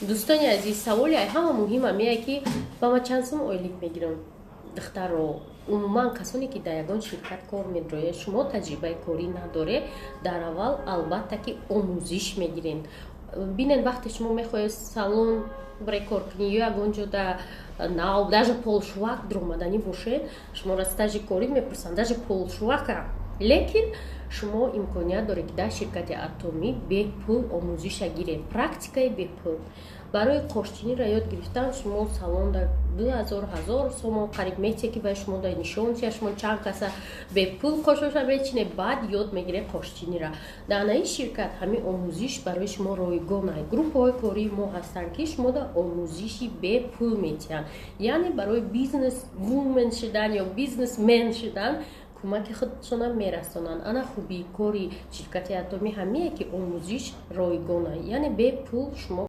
دوستانی عزیز سوالی همه مهم همیه که با ما چند سوم اویلیک میگیرم دختر رو عموما کسانی که در یگان شرکت کار میداره شما تجربه کاری نداره در اول البته که آموزش میگیرین بینن وقتی شما میخواید سالن برای کار کنی یا یگان جا ناو даже полшвак дромадани боше шумо ра стажи корӣ мепурсанд даже полшвака лекин шумо имконият доред ки дар ширкати атомӣ бепул омӯзиша гиред практикаи бепул барои қошчиниро ёд гирифтан шумо салонда 2000 сомон қариб метия ки ба шумо дар нишончия шумо чанд каса бепул қошоша мечинед баъд ёд мегиред қошчинира дар анаи ширкат ҳамин омӯзиш барои шумо ройгона группаҳои кории мо ҳастанд ки шумо дар омӯзиши бепул метиҳанд яъне барои бизнес вумен шудан ё бизнесмен шудан кӯмаки худшона мерасонанд ана хубии кори ширкати атомӣ ҳамие ки омӯзиш ройгона яъне бепул шумо